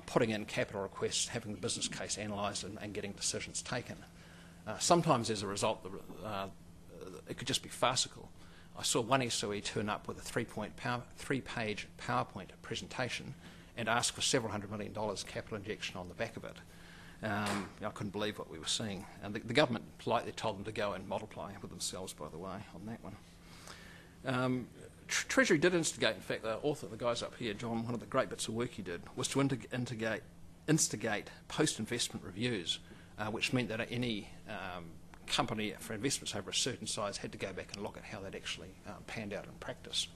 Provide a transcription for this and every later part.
putting in capital requests, having the business case analysed and getting decisions taken. Sometimes as a result, it could just be farcical. I saw one SOE turn up with a three-page PowerPoint presentation and ask for several $100 million capital injection on the back of it. I couldn't believe what we were seeing. And the government politely told them to go and multiply with themselves, by the way, on that one. Treasury did instigate, in fact, the author, the guys up here, John, one of the great bits of work he did was to instigate post-investment reviews, which meant that any company for investments over a certain size had to go back and look at how that actually panned out in practice.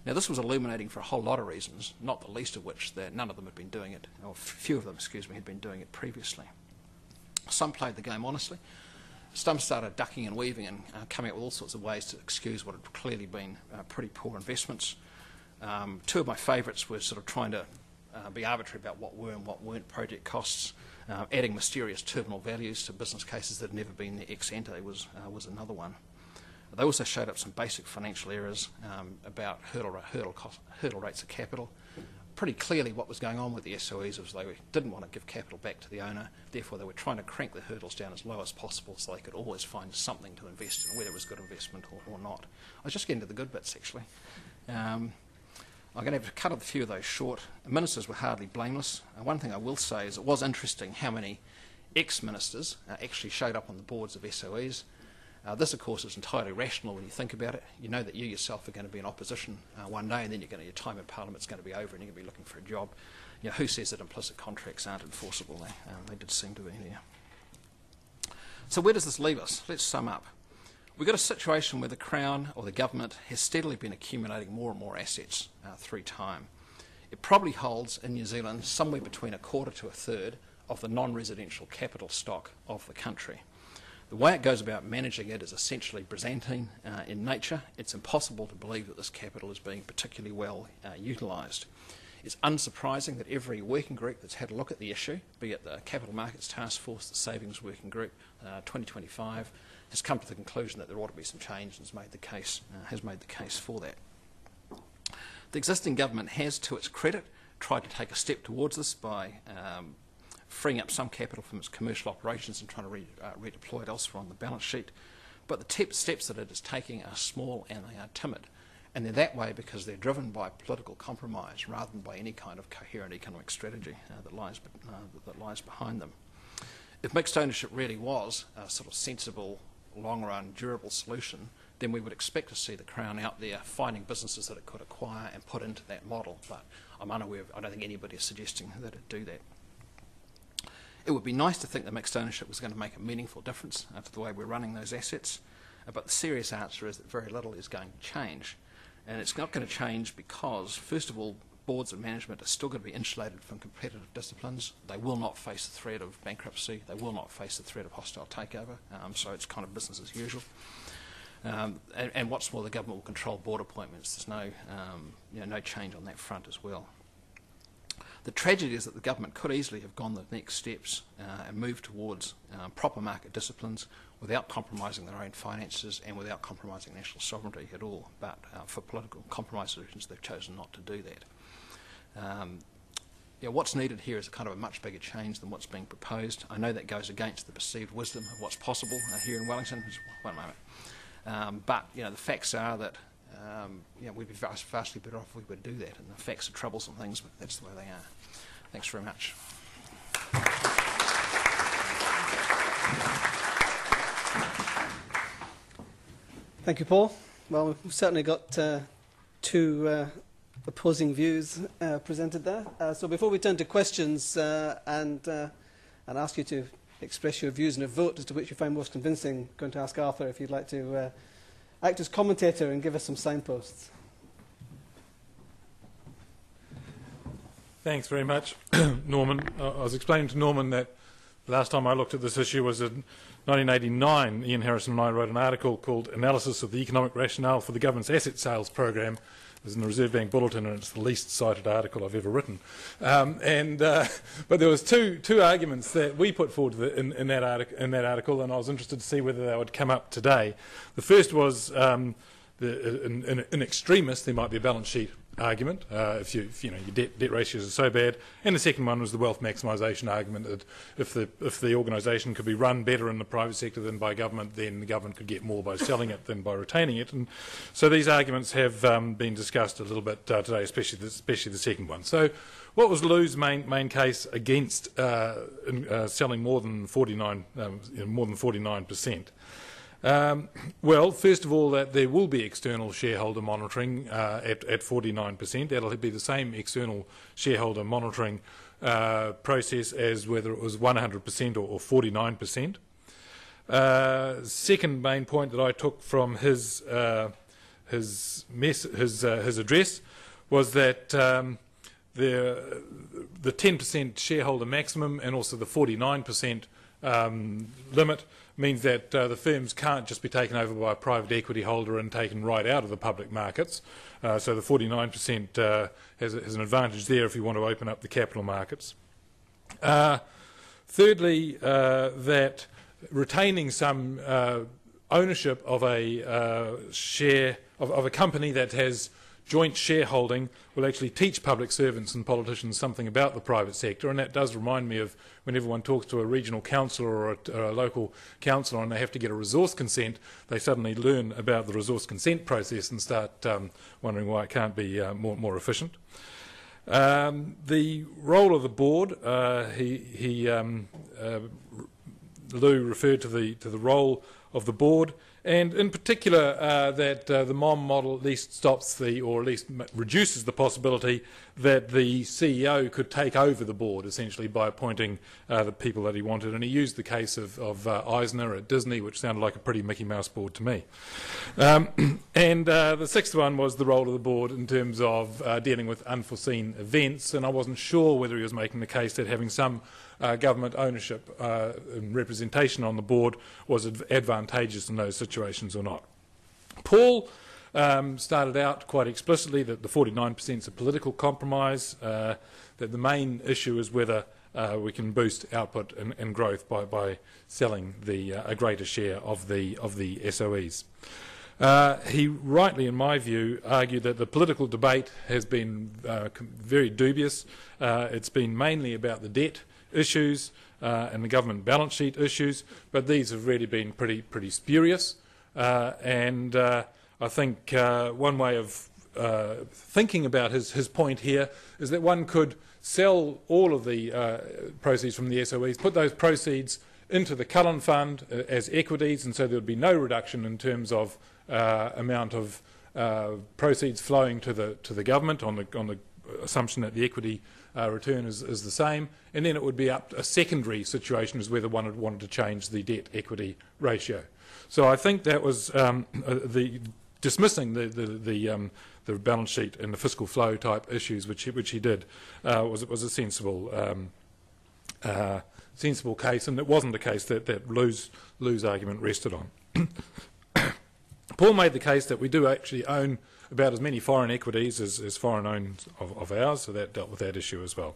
Now, this was illuminating for a whole lot of reasons, not the least of which that none of them had been doing it, or few of them, excuse me, had been doing it previously. Some played the game honestly. Some started ducking and weaving and coming up with all sorts of ways to excuse what had clearly been pretty poor investments. Two of my favourites were sort of trying to be arbitrary about what were and what weren't project costs. Adding mysterious terminal values to business cases that had never been there ex ante was another one. They also showed up some basic financial errors about hurdle rates of capital. Pretty clearly what was going on with the SOEs was they didn't want to give capital back to the owner, therefore they were trying to crank the hurdles down as low as possible so they could always find something to invest in, whether it was good investment or not. I was just getting to the good bits actually. I'm going to have to cut a few of those short. Ministers were hardly blameless. One thing I will say is it was interesting how many ex-ministers actually showed up on the boards of SOEs. This, of course, is entirely rational when you think about it. You know that you yourself are going to be in opposition one day, and then your time in Parliament's going to be over, and you're going to be looking for a job. You know, who says that implicit contracts aren't enforceable? They did seem to be there. So where does this leave us? Let's sum up. We've got a situation where the Crown or the government has steadily been accumulating more and more assets through time. It probably holds in New Zealand somewhere between a quarter to a third of the non-residential capital stock of the country. The way it goes about managing it is essentially Byzantine in nature. It's impossible to believe that this capital is being particularly well utilised. It's unsurprising that every working group that's had a look at the issue, be it the Capital Markets Task Force, the Savings Working Group, 2025, has come to the conclusion that there ought to be some change and has made the case for that. The existing government has, to its credit, tried to take a step towards this by freeing up some capital from its commercial operations and trying to redeploy it elsewhere on the balance sheet. But the steps that it is taking are small and they are timid. And they're that way because they're driven by political compromise rather than by any kind of coherent economic strategy that lies behind them. If mixed ownership really was a sort of sensible, long-run, durable solution, then we would expect to see the Crown out there finding businesses that it could acquire and put into that model. But I'm unaware of, I don't think anybody is suggesting that it do that. It would be nice to think that mixed ownership was going to make a meaningful difference to the way we're running those assets, but the serious answer is that very little is going to change. And it's not going to change because, first of all, boards and management are still going to be insulated from competitive disciplines. They will not face the threat of bankruptcy. They will not face the threat of hostile takeover, so it's kind of business as usual. And what's more, the government will control board appointments. There's no change on that front as well. The tragedy is that the government could easily have gone the next steps and moved towards proper market disciplines without compromising their own finances and without compromising national sovereignty at all. But for political compromise solutions, they've chosen not to do that. What's needed here is a kind of a much bigger change than what's being proposed. I know that goes against the perceived wisdom of what's possible here in Wellington. Just one moment. But the facts are that we'd be vastly better off if we would do that, and the facts are troublesome things, but that's the way they are. Thanks very much. Thank you, Paul. Well, we've certainly got two opposing views presented there. So before we turn to questions and ask you to express your views in a vote as to which you find most convincing, I'm going to ask Arthur if you'd like to act as commentator and give us some signposts. Thanks very much, Norman. I was explaining to Norman that the last time I looked at this issue was in 1989. Ian Harrison and I wrote an article called Analysis of the Economic Rationale for the Government's Asset Sales Program. It was in the Reserve Bank Bulletin, and it's the least cited article I've ever written. But there was two arguments that we put forward in that article, and I was interested to see whether they would come up today. The first was, in extremis, there might be a balance sheet argument, if your debt ratios are so bad, and the second one was the wealth maximisation argument that if the organisation could be run better in the private sector than by government, then the government could get more by selling it than by retaining it. And so these arguments have been discussed a little bit today, especially the second one. So what was Lew's main case against selling more than 49%? Well, first of all, that there will be external shareholder monitoring at 49%. That'll be the same external shareholder monitoring process as whether it was 100% or 49%. Second main point that I took from his address was that the 10% shareholder maximum and also the 49% limit means that the firms can't just be taken over by a private equity holder and taken right out of the public markets. So the 49% has an advantage there if you want to open up the capital markets. Thirdly, that retaining some ownership of a share of a company that has joint shareholding will actually teach public servants and politicians something about the private sector, and that does remind me of when everyone talks to a regional councillor or a local councillor and they have to get a resource consent, they suddenly learn about the resource consent process and start wondering why it can't be more efficient. The role of the board, Lew referred to the role of the board, and in particular that the MOM model at least stops or at least reduces the possibility that the CEO could take over the board essentially by appointing the people that he wanted. And he used the case of Eisner at Disney, which sounded like a pretty Mickey Mouse board to me. And the sixth one was the role of the board in terms of dealing with unforeseen events, and I wasn't sure whether he was making the case that having some government ownership and representation on the board was advantageous in those situations or not. Paul started out quite explicitly that the 49% is a political compromise, that the main issue is whether we can boost output and growth by selling a greater share of the SOEs. He rightly, in my view, argued that the political debate has been very dubious. It's been mainly about the debt issues and the government balance sheet issues, but these have really been pretty spurious. And I think one way of thinking about his point here is that one could sell all of the proceeds from the SOEs, put those proceeds into the Cullen Fund as equities, and so there would be no reduction in terms of amount of proceeds flowing to the government on the assumption that the equity return is the same, and then it would be up to a secondary situation as whether one had wanted to change the debt equity ratio. So I think that was dismissing the balance sheet and the fiscal flow type issues, which he did, was a sensible case, and it wasn't the case that Lew's argument rested on. Paul made the case that we do actually own about as many foreign equities as foreign owned of ours, so that dealt with that issue as well.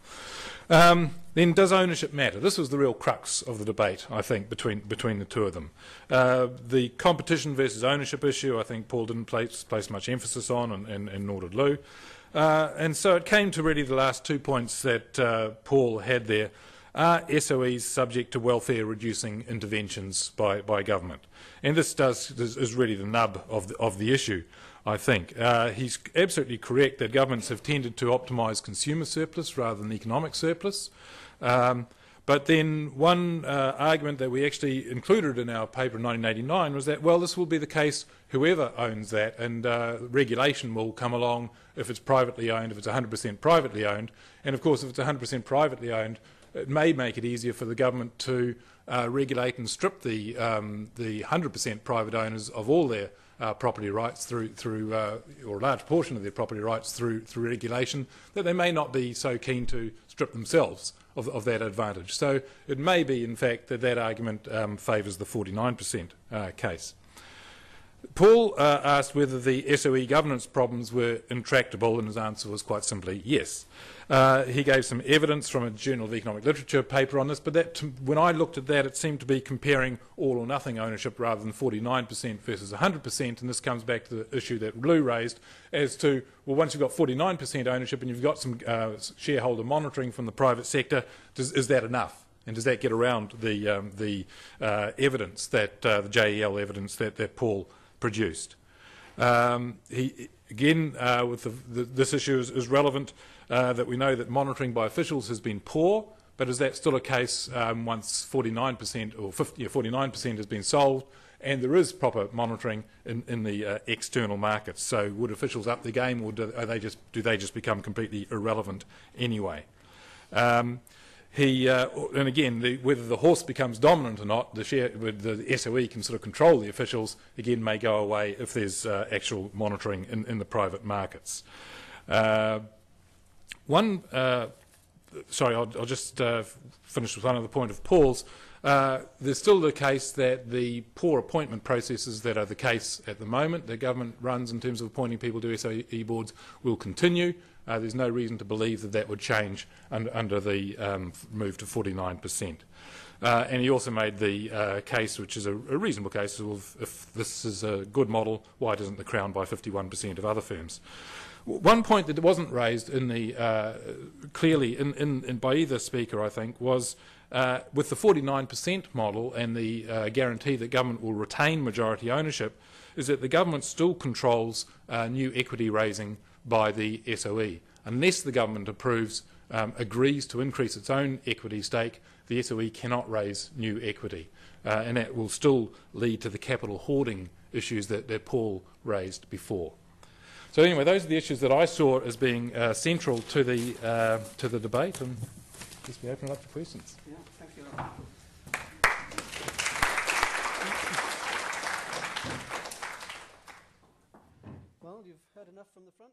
Then, does ownership matter? This was the real crux of the debate, I think, between the two of them. The competition versus ownership issue, I think Paul didn't place much emphasis on, and nor did Lew. And so it came to really the last 2 points that Paul had there. Are SOEs subject to welfare-reducing interventions by government? And this is really the nub of the issue, I think. He's absolutely correct that governments have tended to optimise consumer surplus rather than economic surplus. But then one argument that we actually included in our paper in 1989 was that, well, this will be the case whoever owns that, and regulation will come along if it's privately owned, if it's 100% privately owned. And of course, if it's 100% privately owned, it may make it easier for the government to regulate and strip the 100% private owners of all their property rights through or a large portion of their property rights through regulation, that they may not be so keen to strip themselves of that advantage. So it may be, in fact, that argument favours the 49% case. Paul asked whether the SOE governance problems were intractable, and his answer was quite simply yes. He gave some evidence from a Journal of Economic Literature paper on this, but when I looked at that, it seemed to be comparing all or nothing ownership rather than 49% versus 100%, and this comes back to the issue that Lew raised as to, well, once you've got 49% ownership and you've got some shareholder monitoring from the private sector, is that enough? And does that get around the evidence, that the JEL evidence that Paul produced? This issue is relevant, that we know that monitoring by officials has been poor, but is that still a case once 49% or 49% has been solved and there is proper monitoring in the external markets? So would officials up the game, or do they just become completely irrelevant anyway? And again, whether the horse becomes dominant or not, the SOE can sort of control the officials, again, may go away if there's actual monitoring in the private markets. I'll just finish with one other point of Paul's. There's still the case that the poor appointment processes that are the case at the moment, the government runs in terms of appointing people to SOE boards, will continue. There's no reason to believe that would change under the move to 49%. And he also made the case, which is a reasonable case, of if this is a good model, why doesn't the Crown buy 51% of other firms? One point that wasn't raised in clearly by either speaker, I think, was with the 49% model and the guarantee that government will retain majority ownership, is that the government still controls new equity raising by the SOE. Unless the government agrees to increase its own equity stake, the SOE cannot raise new equity. And that will still lead to the capital hoarding issues that Paul raised before. So anyway, those are the issues that I saw as being central to the debate, and just be open it up to questions. Yeah, thank you. Well, you've heard enough from the front.